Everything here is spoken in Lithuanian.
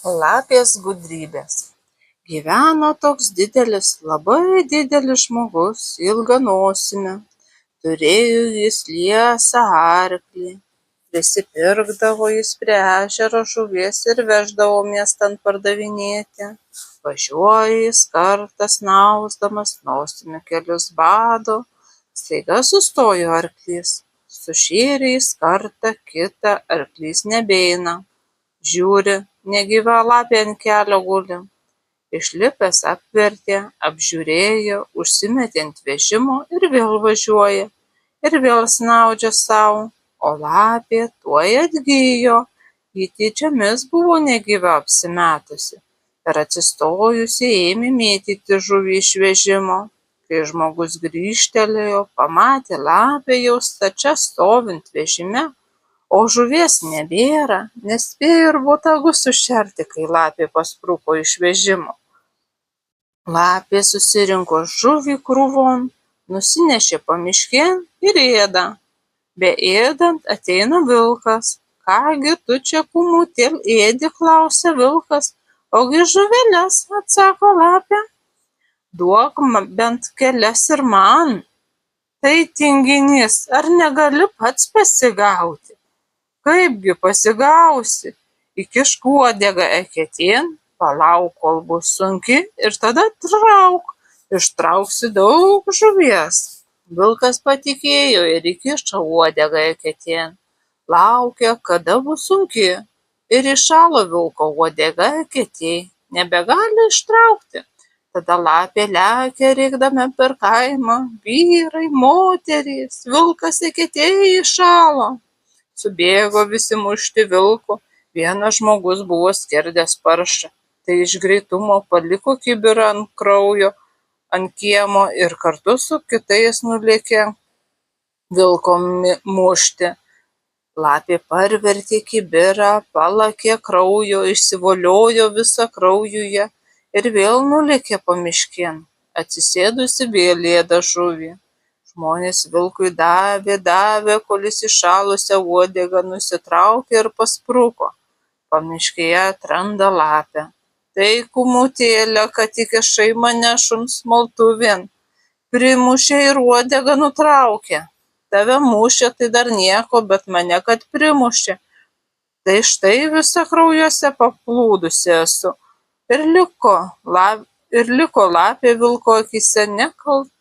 Lapės gudrybės. Gyveno toks labai didelis žmogus, ilga nosimi. Turėjo jis liesą arklį. Prisipirkdavo jis prie ežero žuvies ir veždavo miestan pardavinėti. Važiuoja jis kartą snausdamas nosimi kelius bado. Staiga sustojo arklys. Sušėrė jis kartą kitą, arklys nebeina. Žiūri, negyva lapė ant kelio guli. Išlipęs apvertė, apžiūrėjo, užsimetė ant vežimo ir vėl važiuoja. Ir vėl snaudžia sau, o lapė tuoj atgijo. Ji tyčiomis buvo negyva apsimetusi. Ir atsistojusi ėmė mėtyti žuvį iš vežimo. Kai žmogus grįžtelėjo, pamatė lapę jau stačia stovint vežime, o žuvies nebėra, nespėjo ir botagu sušerti, kai lapė paspruko iš vežimo. Lapė susirinko žuvį krūvon, nusinešė pamiškėn ir ėda. Beėdant ateina vilkas. Ką gi tu čia, kūmutėl, ėdi, klausia vilkas. Ogi žuveles, atsako lapė. Duok bent kelias ir man. Tai tinginys, ar negali pats pasigauti? Kaipgi pasigausi? Įkišk uodegą eketėn, palauk, kol bus sunki, ir tada trauk. Ištrauksi daug žuvies. Vilkas patikėjo ir įkišo uodegą eketėn. Laukė, kada bus sunki, ir įšalo vilko uodega eketėj. Nebegali ištraukti. Tada lapė lekia rėkdama per kaimą. Vyrai, moterys, vilkas eketėj įšalo. Subėgo visi mušti vilko. Vienas žmogus buvo skerdęs paršą. Tai iš greitumo paliko kibirą ant kraujo ant kiemo ir kartu su kitais nulėkė vilko mušti. Lapė parvertė kibirą, palakė kraujo, išsivoliojo visą kraujuje ir vėl nulėkė pamiškėn. Atsisėdusi vėl ėda žuvį. Žmonės vilkui davė, kol jis įšalusią uodegą nusitraukė ir paspruko. Pamiškėje atranda lapę. Tai, kūmutėlė, kad įkišai mane šuns smaltuvėn. Primušė ir uodegą nutraukė. Tave mušė, tai dar nieko, bet mane kad primušė. Tai štai visa kraujuose paplūdusi esu. Ir liko lapė vilko akyse nekalta.